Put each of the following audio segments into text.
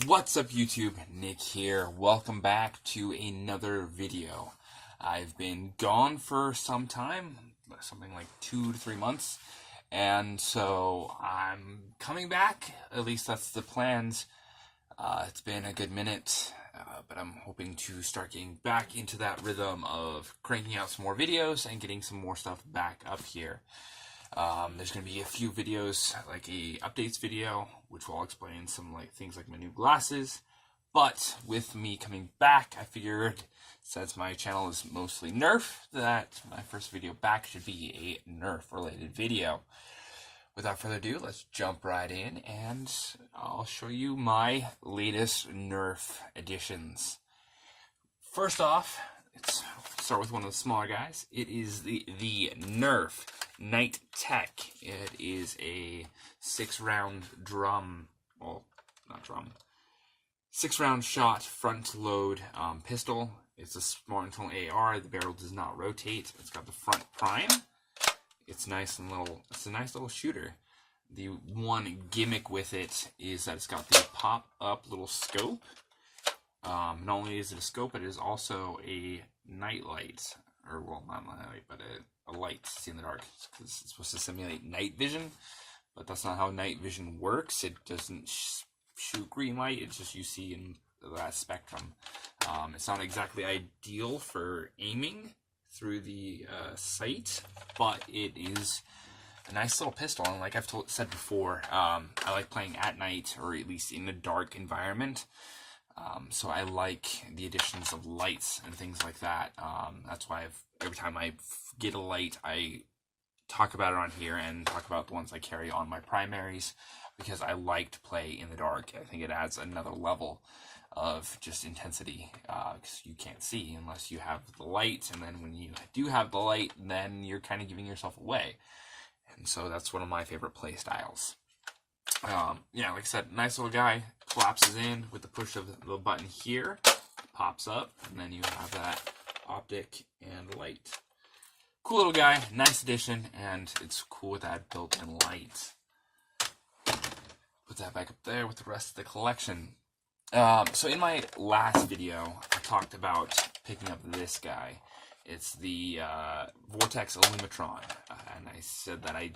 What's up YouTube? Nick here. Welcome back to another video. I've been gone for some time, something like 2 to 3 months, and so I'm coming back. At least that's the plans. It's been a good minute, but I'm hoping to start getting back into that rhythm of cranking out some more videos and getting some more stuff back up here. There's going to be a few videos, like a updates video, which will explain some things like my new glasses. But with me coming back, I figured, since my channel is mostly Nerf, that my first video back should be a Nerf-related video. Without further ado, let's jump right in, and I'll show you my latest Nerf additions. First off, let's start with one of the smaller guys. It is the Nerf Night Tech. It is a 6-round drum, well, not drum, 6-round shot front load pistol. It's a small internal AR. The barrel does not rotate. It's got the front prime. It's nice and little. It's a nice little shooter. The one gimmick with it is that it's got the pop-up little scope. Not only is it a scope, it is also a night light, or well, not a night light, but a light to see in the dark, because it's supposed to simulate night vision, but that's not how night vision works. It doesn't shoot green light, it's just you see in that spectrum. It's not exactly ideal for aiming through the sight, but it is a nice little pistol, and like I've said before, I like playing at night, or at least in a dark environment. So I like the additions of lights and things like that. That's why every time I get a light, I talk about it on here and talk about the ones I carry on my primaries, because I like to play in the dark. I think it adds another level of just intensity, because you can't see unless you have the light, and then when you do have the light, then you're kind of giving yourself away. And so that's one of my favorite play styles. Yeah, like I said, nice little guy, collapses in with the push of the button here, pops up, and then you have that optic and light. Cool little guy, nice addition, and it's cool with that built-in light. Put that back up there with the rest of the collection. So in my last video, I talked about picking up this guy. It's the Vortex Illumitron, and I said that I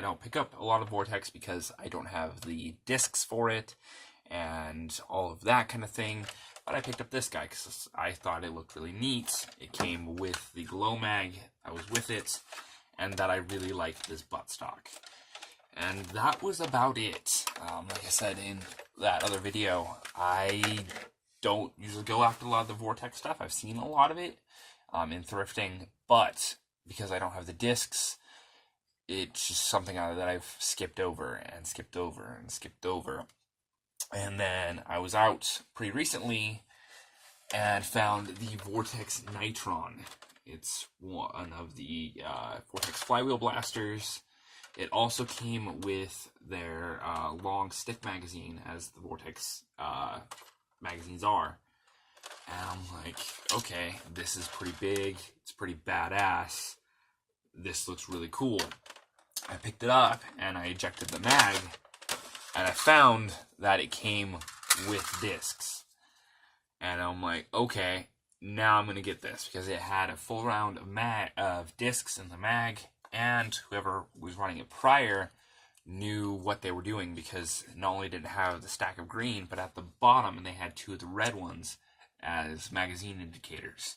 don't pick up a lot of Vortex because I don't have the discs for it and all of that kind of thing. But I picked up this guy because I thought it looked really neat. It came with the glow mag that was with it, and that I really liked this buttstock. And that was about it. Like I said in that other video, I don't usually go after a lot of the Vortex stuff. I've seen a lot of it in thrifting, but because I don't have the discs, it's just something that I've skipped over and skipped over and skipped over. And then I was out pretty recently and found the Vortex Nitron. It's one of the Vortex flywheel blasters. It also came with their long stick magazine, as the Vortex magazines are. And I'm like, okay, this is pretty big, it's pretty badass, this looks really cool. I picked it up, and I ejected the mag, and I found that it came with discs. And I'm like, okay, now I'm going to get this, because it had a full round of discs in the mag, and whoever was running it prior knew what they were doing, because not only did it have the stack of green, but at the bottom, and they had 2 of the red ones as magazine indicators.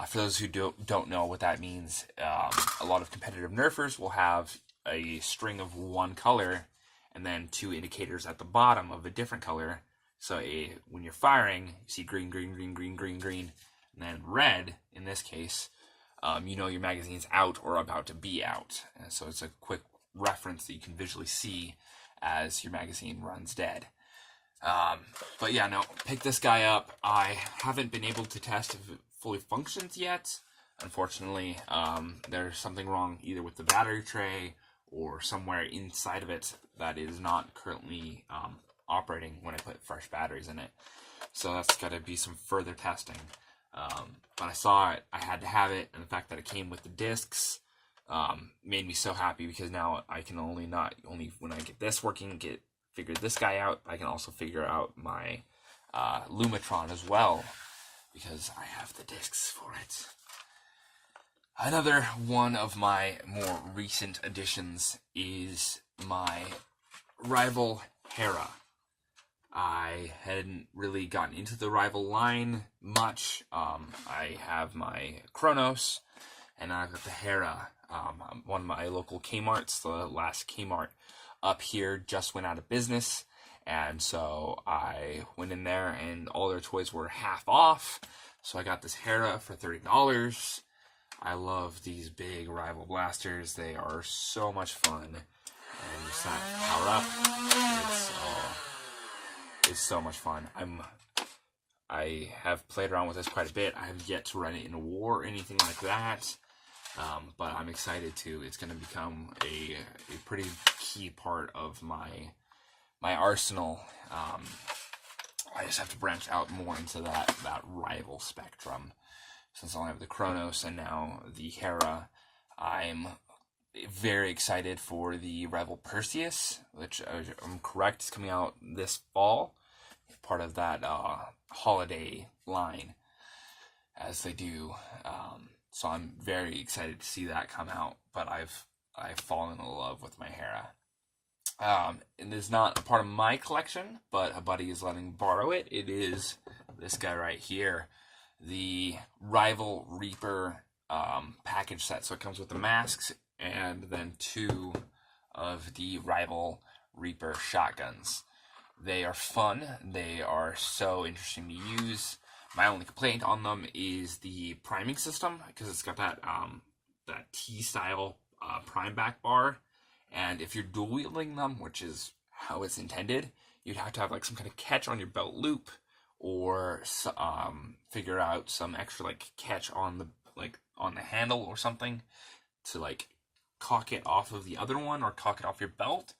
For those who don't know what that means, a lot of competitive Nerfers will have a string of one color and then 2 indicators at the bottom of a different color. So when you're firing, you see green, green, green, green, green, green, and then red, in this case, you know your magazine's out or about to be out. And so it's a quick reference that you can visually see as your magazine runs dead. But yeah, no, pick this guy up. I haven't been able to test if it fully functions yet. Unfortunately, there's something wrong either with the battery tray or somewhere inside of it that is not currently operating when I put fresh batteries in it. So that's got to be some further testing. But I saw it, I had to have it, and the fact that it came with the discs made me so happy, because now I can only when I get this working, get figured this guy out, I can also figure out my Lumatron as well, because I have the discs for it. Another one of my more recent additions is my rival Hera. I hadn't really gotten into the rival line much. I have my Kronos, and I've got the Hera. One of my local Kmart's, the last Kmart up here, just went out of business, and so I went in there, and all their toys were half off, so I got this Hera for $30. I love these big rival blasters. They are so much fun, and just that power up, it's so much fun. I have played around with this quite a bit. I have yet to run it in a war or anything like that, but I'm excited to. It's going to become a pretty key part of my arsenal. I just have to branch out more into that rival spectrum. Since I only have the Kronos and now the Hera, I'm very excited for the rival Perseus, which I'm correct is coming out this fall, part of that holiday line, as they do. So I'm very excited to see that come out. But I've fallen in love with my Hera. It is not a part of my collection, but a buddy is letting me borrow it. It is this guy right here, the Rival Reaper package set. So it comes with the masks and then 2 of the Rival Reaper shotguns. They are fun. They are so interesting to use. My only complaint on them is the priming system, because it's got that T-style prime back bar. And if you're dual wielding them, which is how it's intended, you'd have to have like some kind of catch on your belt loop, or figure out some extra like catch on the handle or something to like cock it off of the other one or cock it off your belt.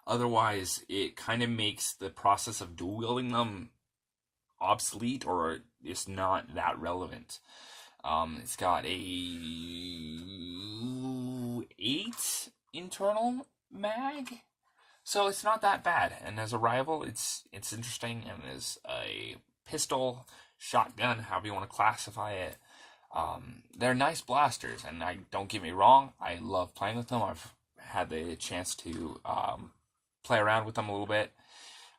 Otherwise, it kind of makes the process of dual wielding them obsolete, or it's not that relevant. It's got a 8 internal mag, so it's not that bad. And as a rival, it's interesting, and as a pistol, shotgun, however you want to classify it, they're nice blasters. And don't get me wrong, I love playing with them. I've had the chance to play around with them a little bit.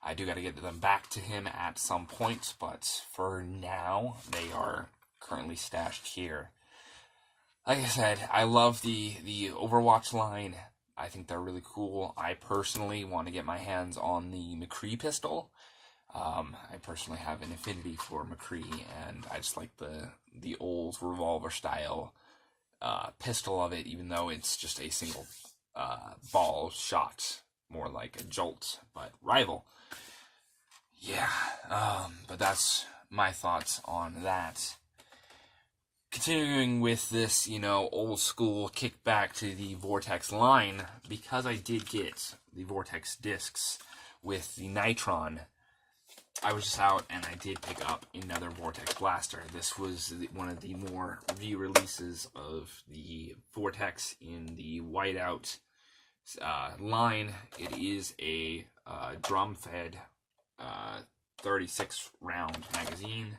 I do got to get them back to him at some point, but for now, they are currently stashed here. Like I said, I love the Overwatch line. I think they're really cool. I personally want to get my hands on the McCree pistol. I personally have an affinity for McCree, and I just like the old revolver style pistol of it, even though it's just a single ball shot, more like a jolt, but rival. Yeah, but that's my thoughts on that. Continuing with this, old school kickback to the Vortex line, because I did get the Vortex discs with the Nitron, I was just out and I did pick up another Vortex blaster. This was one of the more re-releases of the Vortex in the whiteout line. It is a drum-fed 36-round magazine.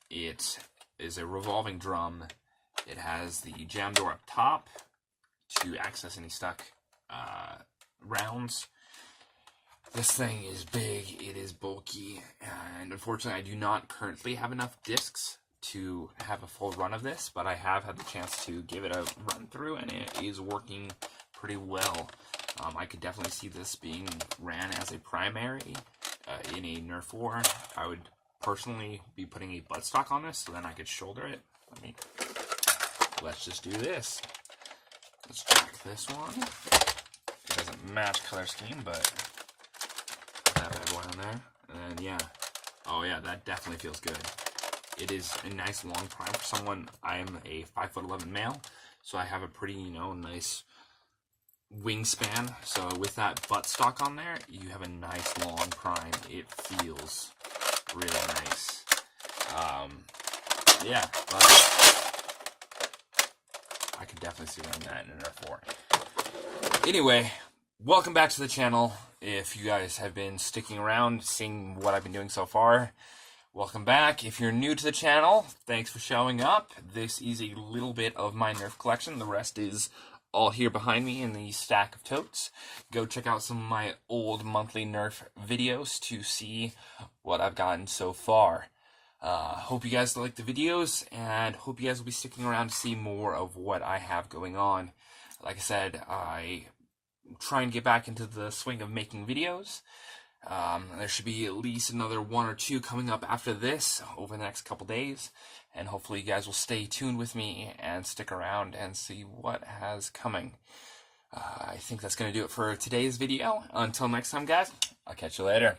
It is a revolving drum. It has the jam door up top to access any stuck rounds. This thing is big, it is bulky, and unfortunately I do not currently have enough discs to have a full run of this, but I have had the chance to give it a run through, and it is working pretty well. I could definitely see this being ran as a primary in a Nerf war. I would personally be putting a buttstock on this, so then I could shoulder it. Let's just do this. Let's check this one. It doesn't match color scheme, but that bad boy on there. And then, yeah. Oh, yeah, that definitely feels good. It is a nice long prime for someone. I'm a 5'11" male, so I have a pretty, nice wingspan. So with that buttstock on there, you have a nice long prime. It feels really nice. Yeah, but I could definitely see running that in an Nerf war. Anyway, Welcome back to the channel. If you guys have been sticking around, seeing what I've been doing so far, welcome back. If you're new to the channel, thanks for showing up. This is a little bit of my Nerf collection. The rest is all here behind me in the stack of totes. Go check out some of my old monthly Nerf videos to see what I've gotten so far. Hope you guys like the videos, and hope you guys will be sticking around to see more of what I have going on. Like I said, I try and get back into the swing of making videos. There should be at least another one or two coming up after this over the next couple days, and hopefully you guys will stay tuned with me and stick around and see what has coming. I think that's going to do it for today's video. Until next time, guys, I'll catch you later.